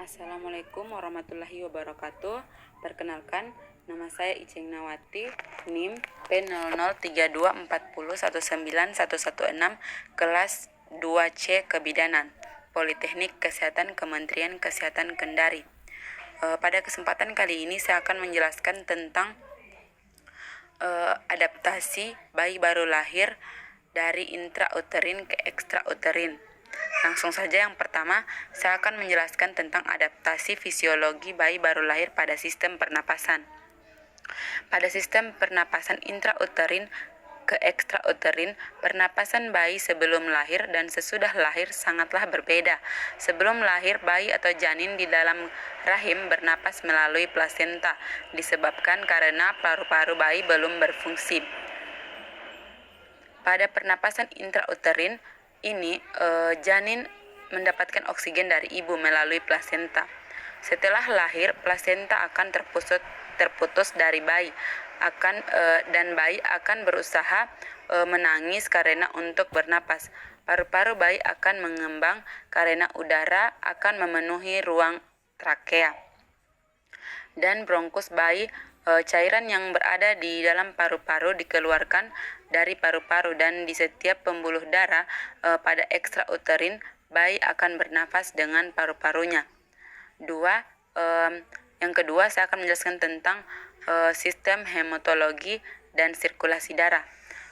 Assalamualaikum warahmatullahi wabarakatuh. Perkenalkan, nama saya Iceng Nawati, NIM P003240191116, kelas 2C Kebidanan, Politeknik Kesehatan Kementerian Kesehatan Kendari. Pada kesempatan kali ini saya akan menjelaskan tentang adaptasi bayi baru lahir dari intrauterin ke ekstrauterin. Langsung saja, yang pertama, saya akan menjelaskan tentang adaptasi fisiologi bayi baru lahir pada sistem pernapasan. Pada sistem pernapasan intrauterin ke ekstrauterin, pernapasan bayi sebelum lahir dan sesudah lahir sangatlah berbeda. Sebelum lahir, bayi atau janin di dalam rahim bernapas melalui plasenta, disebabkan karena paru-paru bayi belum berfungsi. Pada pernapasan intrauterin ini, janin mendapatkan oksigen dari ibu melalui plasenta. Setelah lahir, plasenta akan terputus dari bayi, dan bayi akan berusaha menangis karena untuk bernapas. Paru-paru bayi akan mengembang karena udara akan memenuhi ruang trakea dan bronkus bayi. Cairan yang berada di dalam paru-paru dikeluarkan dari paru-paru, dan di setiap pembuluh darah pada ekstrauterin, bayi akan bernafas dengan paru-parunya. Yang kedua, saya akan menjelaskan tentang sistem hematologi dan sirkulasi darah.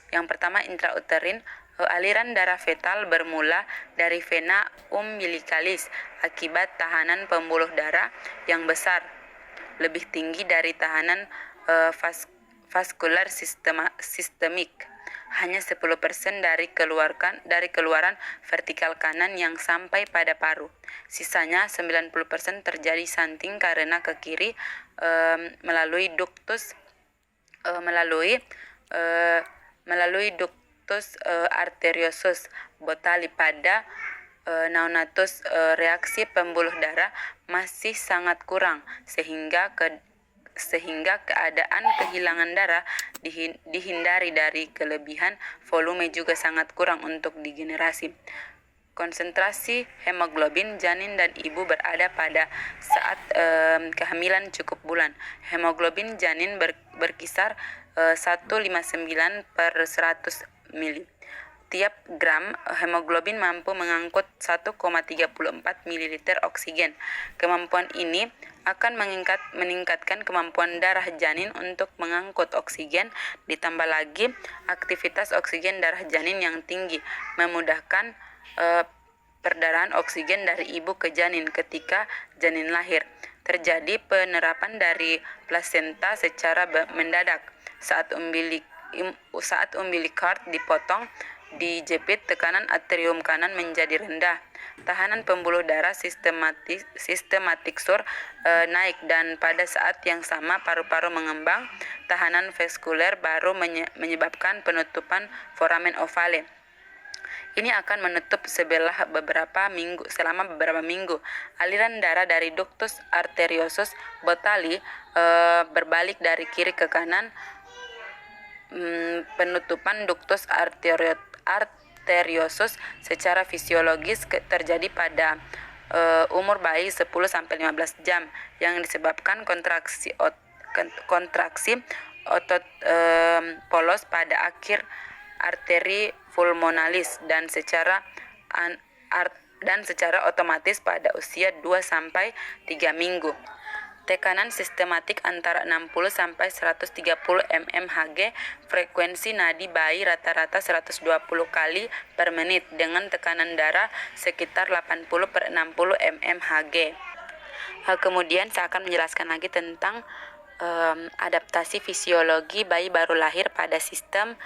Yang pertama, intrauterin. Aliran darah fetal bermula dari vena umbilicalis akibat tahanan pembuluh darah yang besar, lebih tinggi dari tahanan vaskular sistemik. Hanya 10% dari keluaran vertikal kanan yang sampai pada paru. Sisanya 90% terjadi samping karena ke kiri melalui ductus arteriosus Botali. Pada neonatus, reaksi pembuluh darah masih sangat kurang, sehingga keadaan kehilangan darah dihindari. Dari kelebihan volume juga sangat kurang untuk degenerasi. Konsentrasi hemoglobin janin dan ibu berada pada saat kehamilan cukup bulan. Hemoglobin janin berkisar 159 per 100 ml. Tiap gram hemoglobin mampu mengangkut 1,34 ml oksigen. Kemampuan ini akan meningkatkan kemampuan darah janin untuk mengangkut oksigen. Ditambah lagi aktivitas oksigen darah janin yang tinggi memudahkan perdarahan oksigen dari ibu ke janin ketika janin lahir. Terjadi penerapan dari plasenta secara mendadak. Saat umbilical dipotong, dijepit, tekanan atrium kanan menjadi rendah. Tahanan pembuluh darah sistematik naik, dan pada saat yang sama paru-paru mengembang. Tahanan vaskuler baru menyebabkan penutupan foramen ovale. Ini akan menutup selama beberapa minggu. Aliran darah dari ductus arteriosus Botali berbalik dari kiri ke kanan. Penutupan ductus arteriosus secara fisiologis terjadi pada umur bayi 10-15 jam, yang disebabkan kontraksi otot polos pada akhir arteri pulmonalis, dan secara otomatis pada usia 2-3 minggu. Tekanan sistematik antara 60-130 mmHg. Frekuensi nadi bayi rata-rata 120 kali per menit dengan tekanan darah sekitar 80/60 mmHg. Kemudian saya akan menjelaskan lagi tentang adaptasi fisiologi bayi baru lahir pada sistem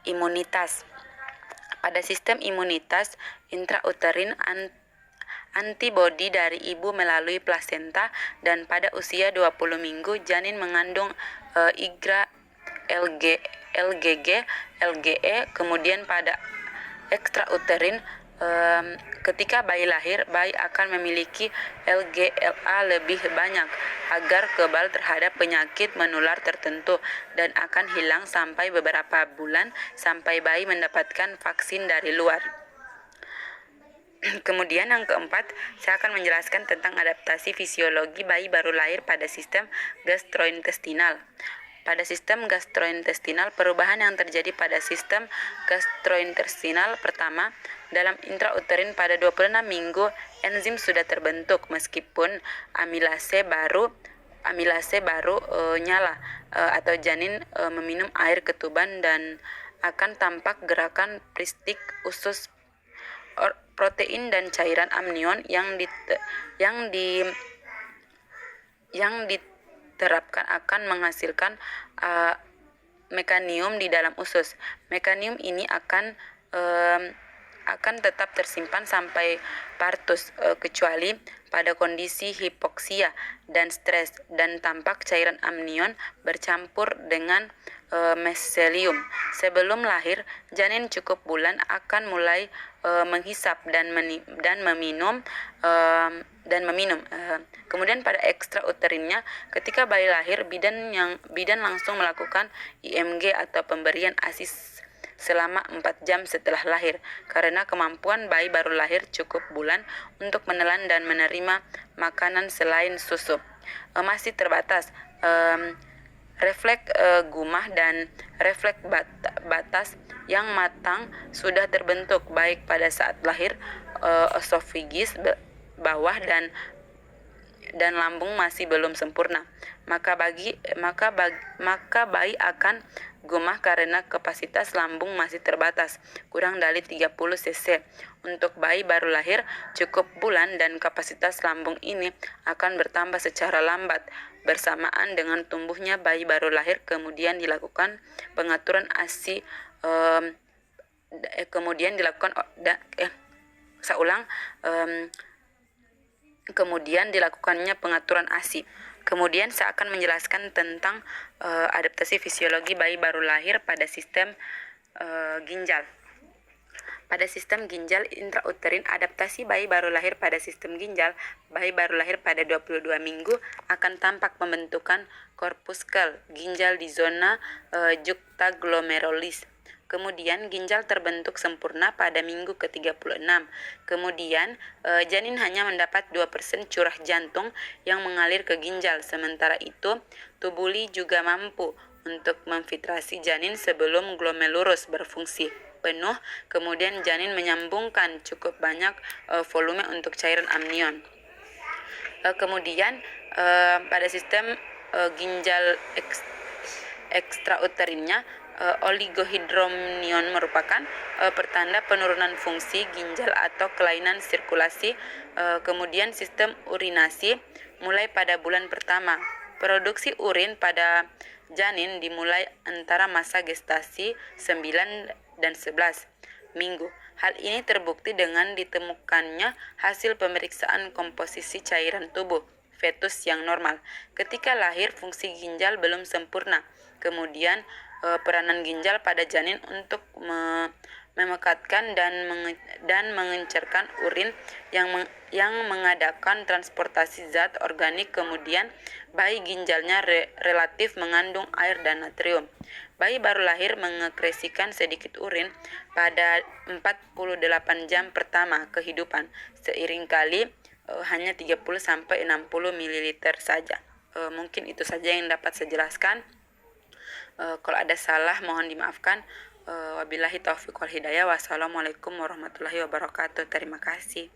imunitas. Pada sistem imunitas intrauterin, antibodi dari ibu melalui plasenta, dan pada usia 20 minggu janin mengandung IgA, LGG, LGE. Kemudian pada ekstrauterin, ketika bayi lahir, bayi akan memiliki LGLA lebih banyak agar kebal terhadap penyakit menular tertentu, dan akan hilang sampai beberapa bulan sampai bayi mendapatkan vaksin dari luar. Kemudian yang keempat, saya akan menjelaskan tentang adaptasi fisiologi bayi baru lahir pada sistem gastrointestinal. Pada sistem gastrointestinal, perubahan yang terjadi pada sistem gastrointestinal pertama, dalam intrauterin pada 26 minggu, enzim sudah terbentuk meskipun amilase baru nyala atau janin meminum air ketuban dan akan tampak gerakan pristik usus protein dan cairan amnion yang diterapkan akan menghasilkan mekanium di dalam usus. Mekanium ini akan tetap tersimpan sampai partus kecuali pada kondisi hipoksia dan stres, dan tampak cairan amnion bercampur dengan meselium. Sebelum lahir, janin cukup bulan akan mulai menghisap dan meminum. Kemudian pada ekstrauterinnya, ketika bayi lahir, bidan langsung melakukan IMG atau pemberian ASI selama 4 jam setelah lahir, karena kemampuan bayi baru lahir cukup bulan untuk menelan dan menerima makanan selain susu masih terbatas. Refleks gumah dan refleks batas yang matang sudah terbentuk baik pada saat lahir. Esofagis bawah dan lambung masih belum sempurna, maka bayi akan gumah karena kapasitas lambung masih terbatas, kurang dari 30 cc. Untuk bayi baru lahir cukup bulan dan kapasitas lambung ini akan bertambah secara lambat bersamaan dengan tumbuhnya bayi baru lahir. Kemudian dilakukan pengaturan ASI kemudian dilakukannya pengaturan ASI. Kemudian saya akan menjelaskan tentang adaptasi fisiologi bayi baru lahir pada sistem ginjal. Pada sistem ginjal intrauterin, adaptasi bayi baru lahir pada sistem ginjal. Bayi baru lahir pada 22 minggu akan tampak pembentukan korpuskel ginjal di zona juxtaglomerulis. Kemudian ginjal terbentuk sempurna pada minggu ke-36. Kemudian janin hanya mendapat 2% curah jantung yang mengalir ke ginjal. Sementara itu, tubuli juga mampu untuk memfiltrasi janin sebelum glomerulus berfungsi penuh. Kemudian janin menyambungkan cukup banyak volume untuk cairan amnion. Kemudian pada sistem ginjal ekstrauterinnya, oligohydramnion merupakan pertanda penurunan fungsi ginjal atau kelainan sirkulasi. Kemudian sistem urinasi mulai pada bulan pertama. Produksi urin pada janin dimulai antara masa gestasi 9 dan 11 minggu. Hal ini terbukti dengan ditemukannya hasil pemeriksaan komposisi cairan tubuh fetus yang normal. Ketika lahir, fungsi ginjal belum sempurna. Kemudian peranan ginjal pada janin untuk memekatkan dan mengencerkan urin yang mengadakan transportasi zat organik. Kemudian bayi ginjalnya relatif mengandung air dan natrium. Bayi baru lahir mengekresikan sedikit urin pada 48 jam pertama kehidupan, seringkali hanya 30-60 ml saja. Mungkin itu saja yang dapat saya jelaskan. Kalau ada salah mohon dimaafkan. Wabillahi taufiq wal hidayah. Wassalamualaikum warahmatullahi wabarakatuh. Terima kasih.